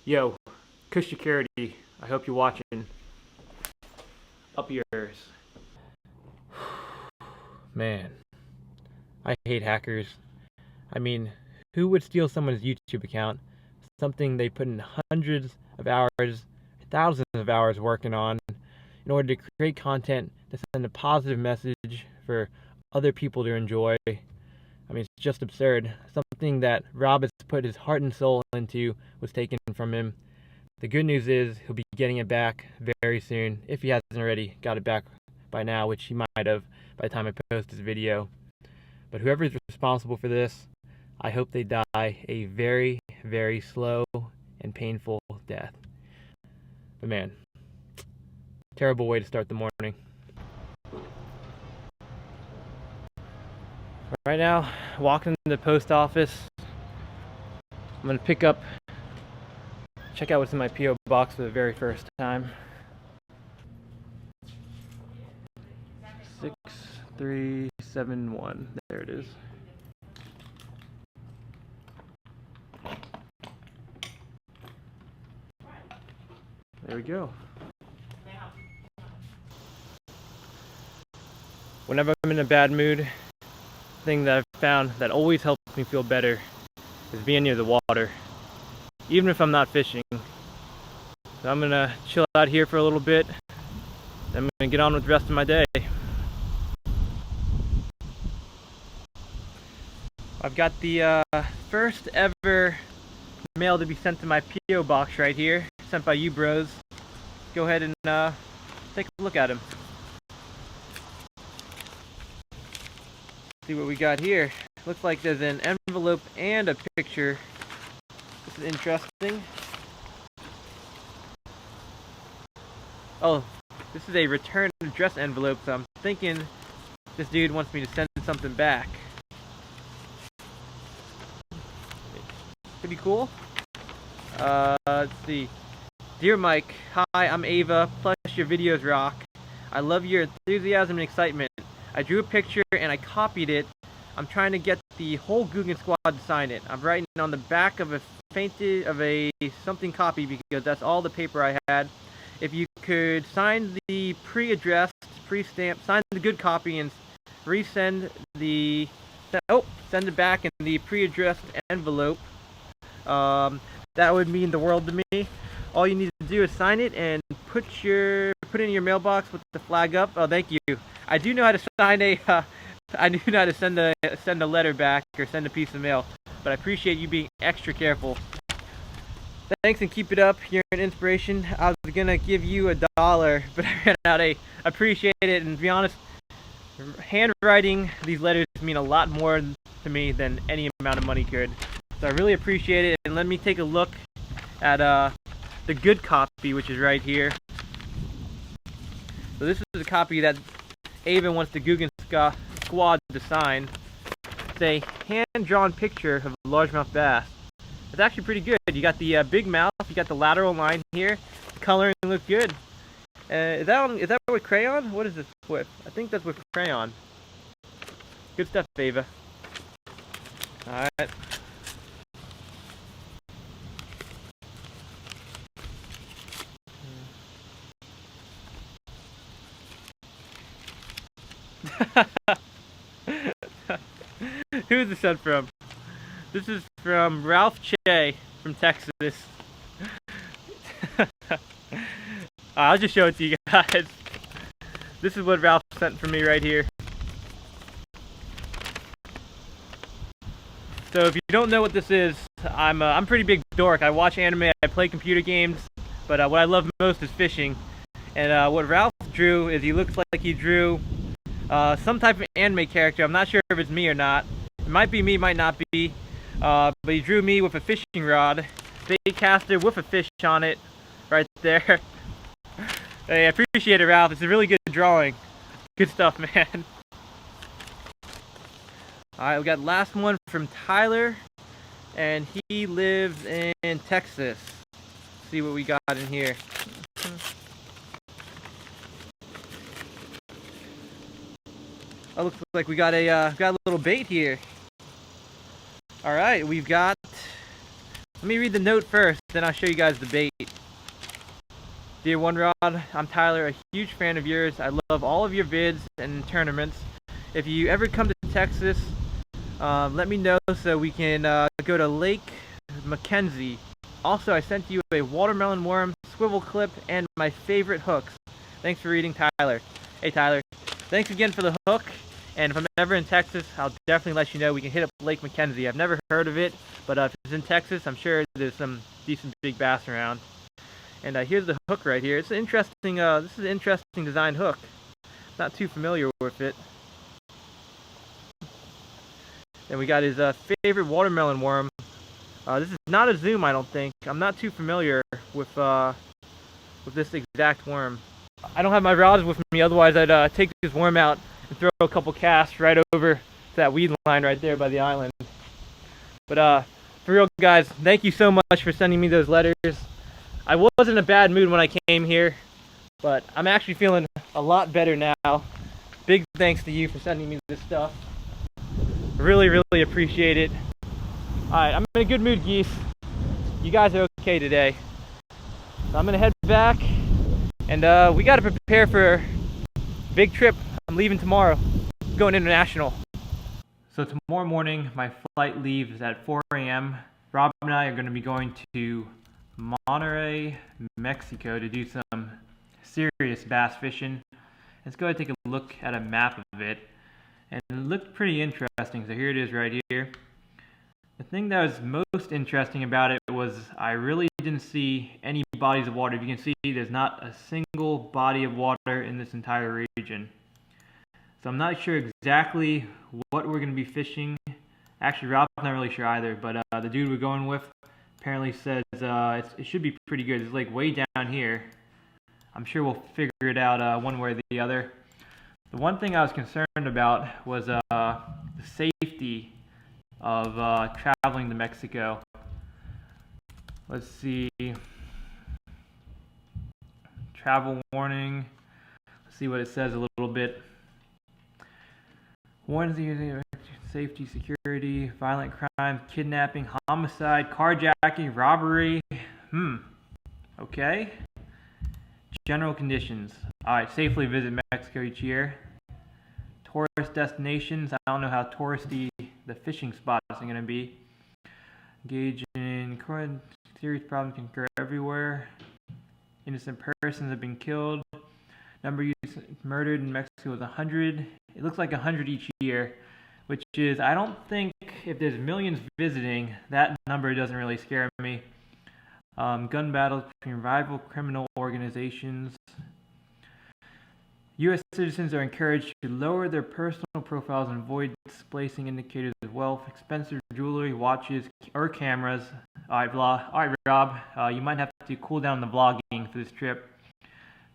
Yo, Kush Security, I hope you're watching. Up yours. Man, I hate hackers. I mean, who would steal someone's YouTube account? Something they put in hundreds of hours, thousands of hours working on in order to create content to send a positive message for other people to enjoy. I mean, it's just absurd. Something that Rob has put his heart and soul into was taken from him. The good news is he'll be getting it back very soon, if he hasn't already got it back by now, which he might have by the time I post this video. But whoever is responsible for this, I hope they die a very, very slow and painful death. But man, terrible way to start the morning. Right now, walking to the post office. I'm gonna check out what's in my P.O. box for the very first time. 6371. There it is. There we go. Whenever I'm in a bad mood, thing that I've found that always helps me feel better is being near the water, even if I'm not fishing. So I'm gonna chill out here for a little bit. I'm gonna get on with the rest of my day. I've got the first ever mail to be sent to my P.O. box right here, sent by you bros. Go ahead and take a look at him. See what we got here. Looks like there's an envelope and a picture. This is interesting. Oh, this is a return address envelope, so I'm thinking this dude wants me to send something back. Pretty cool. Let's see. Dear Mike, hi, I'm Ava, plus your videos rock. I love your enthusiasm and excitement. I drew a picture and I copied it. I'm trying to get the whole Guggen squad to sign it. I'm writing on the back of a something copy because that's all the paper I had. If you could sign the pre-addressed, pre-stamped, sign the good copy and resend the, send it back in the pre-addressed envelope. That would mean the world to me. All you need to do is sign it and put it in your mailbox with the flag up. Oh, thank you. I do know how to sign I do know how to send a letter back or send a piece of mail, but I appreciate you being extra careful. Thanks and keep it up. You're an inspiration. I was gonna give you $1, but I ran out. I appreciate it, and to be honest, handwriting these letters mean a lot more to me than any amount of money could. So I really appreciate it, and let me take a look at the good copy, which is right here. So this is a copy that Ava wants the Guggen squad to sign. It's a hand-drawn picture of a largemouth bass. It's actually pretty good. You got the big mouth, you got the lateral line here. The coloring looks good. Is that with crayon? What is this with? I think that's with crayon. Good stuff, Ava. Alright. Who is this sent from? This is from Ralph Che from Texas. I'll just show it to you guys. This is what Ralph sent from me right here. So if you don't know what this is, I'm a pretty big dork. I watch anime, I play computer games, but what I love most is fishing. And what Ralph drew is he looks like he drew some type of anime character. I'm not sure if it's me or not. It might be me, might not be. But he drew me with a fishing rod, baitcaster with a fish on it, right there. Hey, I appreciate it, Ralph. It's a really good drawing. Good stuff, man. Alright, we got last one from Tyler, and he lives in Texas. Let's see what we got in here. Oh, looks like we got a little bait here. All right, we've got Let me read the note first, then I'll show you guys the bait. Dear One Rod, I'm Tyler, a huge fan of yours. I love all of your vids and tournaments. If you ever come to Texas, let me know so we can go to Lake Mackenzie. Also, I sent you a watermelon worm, swivel clip, and my favorite hooks. Thanks for reading, Tyler. Hey Tyler, thanks again for the hook. And if I'm ever in Texas, I'll definitely let you know. We can hit up Lake Mackenzie. I've never heard of it, but if it's in Texas, I'm sure there's some decent big bass around. And here's the hook right here. It's an interesting, this is an interesting design hook. Not too familiar with it. And we got his favorite watermelon worm. This is not a zoom, I don't think. I'm not too familiar with this exact worm. I don't have my rods with me, otherwise I'd take this worm out and throw a couple casts right over to that weed line right there by the island. But for real guys, thank you so much for sending me those letters. I was in a bad mood when I came here, but I'm actually feeling a lot better now. Big thanks to you for sending me this stuff. Really, really appreciate it. Alright, I'm in a good mood, geese. You guys are okay today. So I'm gonna head back, and we gotta prepare for a big trip. I'm leaving tomorrow, going international. So tomorrow morning, my flight leaves at 4 a.m. Rob and I are gonna be going to Monterey, Mexico to do some serious bass fishing. Let's go ahead and take a look at a map of it. And it looked pretty interesting, so here it is right here. The thing that was most interesting about it was I really didn't see any bodies of water. If you can see, there's not a single body of water in this entire region. So I'm not sure exactly what we're going to be fishing. Actually, Rob's not really sure either, but the dude we're going with apparently says it should be pretty good. It's like way down here. I'm sure we'll figure it out one way or the other. The one thing I was concerned about was the safety of traveling to Mexico. Let's see. Travel warning. Let's see what it says a little bit. Warning: safety, security, violent crime, kidnapping, homicide, carjacking, robbery. Okay. General conditions. Alright, safely visit Mexico each year. Tourist destinations. I don't know how touristy the fishing spots are going to be. Engage in serious problems can occur everywhere. Innocent persons have been killed. Number of youths murdered in Mexico is 100. It looks like 100 each year, which is, I don't think if there's millions visiting, that number doesn't really scare me. Gun battles between rival criminal organizations. U.S. citizens are encouraged to lower their personal profiles and avoid displacing indicators of wealth, expensive jewelry, watches, or cameras. Alright, Rob, you might have to cool down the vlogging for this trip.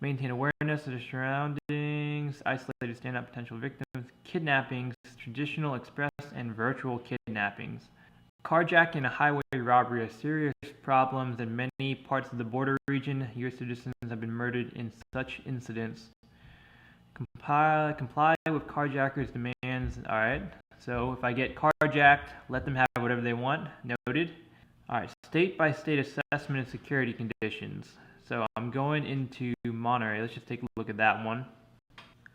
Maintain awareness of the surroundings, isolated stand-up potential victims, kidnappings, traditional, express, and virtual kidnappings. Carjacking and highway robbery are serious problems in many parts of the border region. U.S. citizens have been murdered in such incidents. Comply with carjackers' demands. Alright, so if I get carjacked, let them have whatever they want. Noted. Alright, state-by-state assessment of security conditions. So I'm going into Monterey. Let's just take a look at that one.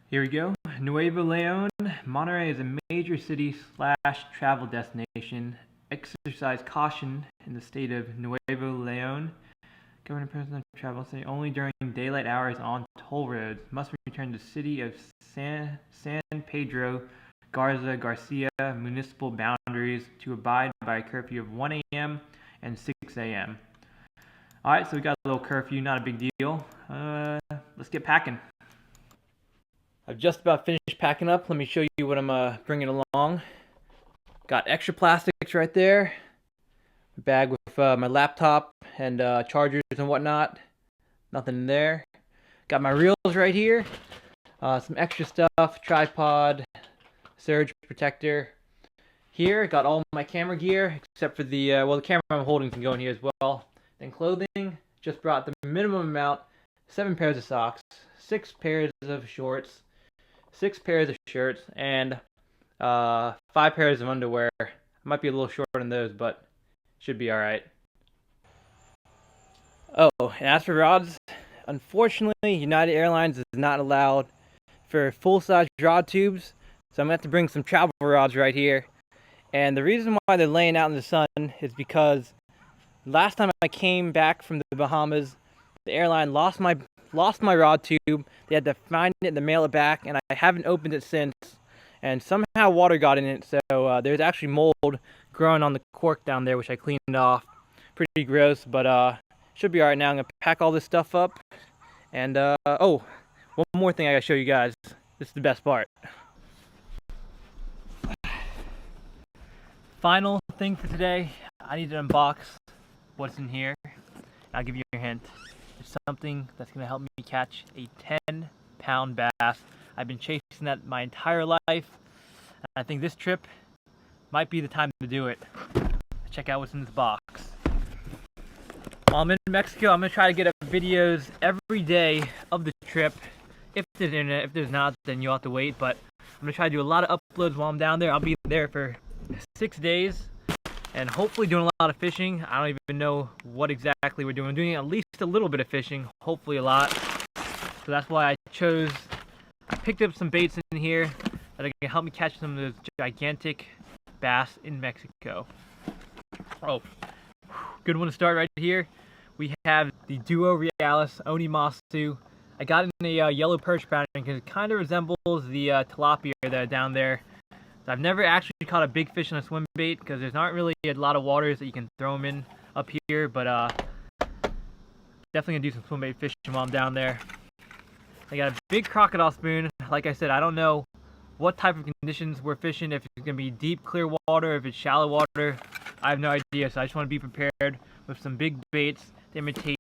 Here we go. Nuevo Leon. Monterey is a major city / travel destination. Exercise caution in the state of Nuevo Leon. Government person travel city only during daylight hours on toll roads. Must return to the city of San Pedro Garcia municipal boundaries to abide by a curfew of 1 a.m. and 6 a.m. Alright, so we got a little curfew, not a big deal. Let's get packing. I've just about finished packing up. Let me show you what I'm bringing along. Got extra plastics right there. Bag with my laptop and chargers and whatnot. Nothing in there. Got my reels right here. Some extra stuff, tripod, surge protector. Here, got all my camera gear, except for the, the camera I'm holding can go in here as well. Then clothing, just brought the minimum amount, 7 pairs of socks, 6 pairs of shorts, 6 pairs of shirts, and 5 pairs of underwear. I might be a little short on those, but should be alright. and as for rods, unfortunately, United Airlines is not allowed for full-size rod tubes, so I'm going to have to bring some travel rods right here. And the reason why they're laying out in the sun is because last time I came back from the Bahamas, the airline lost my rod tube. They had to find it and mail it back, and I haven't opened it since. And somehow water got in it, so there's actually mold growing on the cork down there, which I cleaned off. Pretty gross, but should be alright now. I'm gonna pack all this stuff up. And oh, one more thing I gotta show you guys. This is the best part. Final thing for today, I need to unbox what's in here. I'll give you a hint. It's something that's gonna help me catch a 10-pound bass. I've been chasing that my entire life, and I think this trip might be the time to do it. Check out what's in this box. While I'm in Mexico, I'm gonna try to get up videos every day of the trip. If there's internet, if there's not, then you'll have to wait. But I'm gonna try to do a lot of uploads while I'm down there. I'll be there for 6 days, and hopefully doing a lot of fishing. I don't even know what exactly we're doing. I'm doing at least a little bit of fishing, hopefully a lot. So that's why I picked up some baits in here that are gonna help me catch some of those gigantic bass in Mexico. Oh, good one to start right here. We have the Duo Realis Onimasu. I got it in a yellow perch pattern because it kind of resembles the tilapia that are down there. So I've never actually caught a big fish on a swim bait because there's not really a lot of waters that you can throw them in up here, but definitely gonna do some swim bait fishing while I'm down there. I got a big crocodile spoon. Like I said, I don't know what type of conditions we're fishing, if it's gonna be deep, clear water, if it's shallow water. I have no idea, so I just want to be prepared with some big baits to imitate,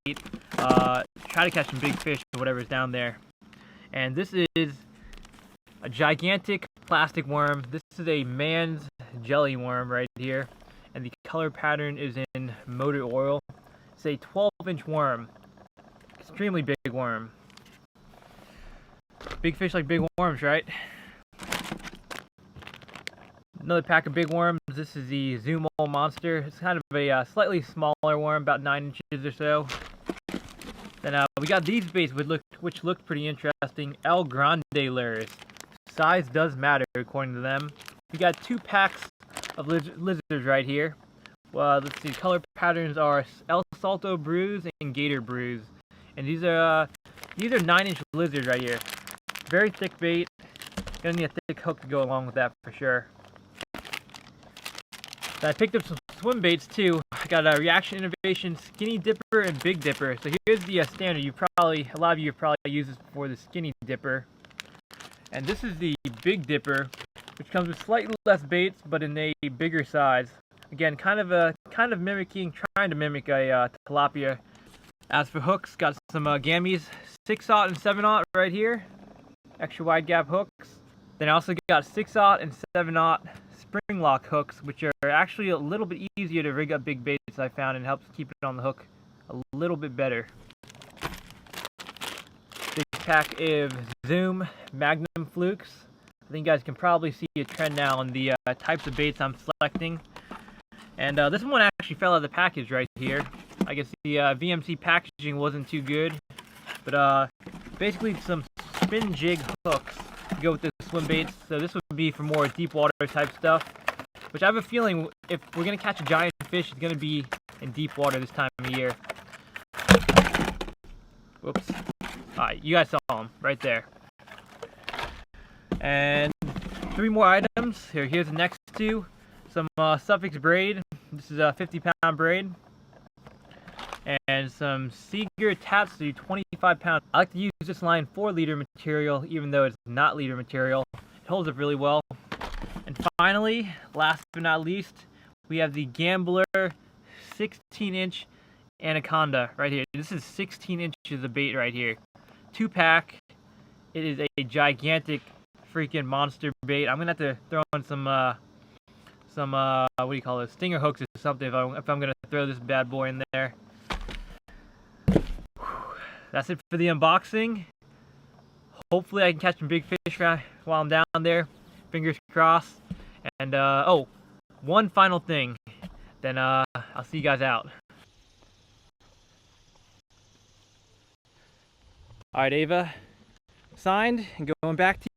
try to catch some big fish or whatever's down there. And this is a gigantic plastic worm. This is a man's jelly worm right here, and the color pattern is in motor oil. It's a 12-inch worm, extremely big worm. Big fish like big worms, right? Another pack of big worms. This is the Zumo Monster. It's kind of a slightly smaller worm, about 9 inches or so. Then we got these baits which looked pretty interesting. El Grande lures. Size does matter according to them. We got 2 packs of lizards right here. Let's see, color patterns are El Salto Bruise and Gator Bruise. And these are 9-inch lizards right here. Very thick bait. Gonna need a thick hook to go along with that for sure. I picked up some swim baits too. I got a Reaction Innovation Skinny Dipper and Big Dipper. So here's the standard. A lot of you have probably used this before, the Skinny Dipper. And this is the Big Dipper, which comes with slightly less baits, but in a bigger size. Again, trying to mimic a tilapia. As for hooks, got some Gammys 6/0 and 7/0 right here. Extra wide gap hooks. Then I also got 6/0 and 7/0 spring lock hooks, which are actually a little bit easier to rig up big baits, I found, and helps keep it on the hook a little bit better. Big pack of Zoom Magnum Flukes. I think you guys can probably see a trend now in the types of baits I'm selecting. And this one actually fell out of the package right here. I guess the VMC packaging wasn't too good, but basically some spin jig hooks to go with the swim baits. So this would be for more deep water type stuff, which I have a feeling if we're gonna catch a giant fish, it's gonna be in deep water this time of year. Whoops. Alright, you guys saw them right there. And 3 more items. Here's the next 2. Some Suffix braid. This is a 50-pound braid. And some Seeger Tatsu 25 pound. I like to use this line for leader material, even though it's not leader material. It holds up really well. And finally, last but not least, we have the Gambler 16-inch Anaconda right here. This is 16 inches of bait right here. 2-pack. It is a gigantic freaking monster bait. I'm gonna have to throw in some what do you call it, stinger hooks or something if I'm gonna throw this bad boy in there. That's it for the unboxing. Hopefully I can catch some big fish while I'm down there. Fingers crossed. And oh, one final thing. Then I'll see you guys out. All right, Ava, signed and going back to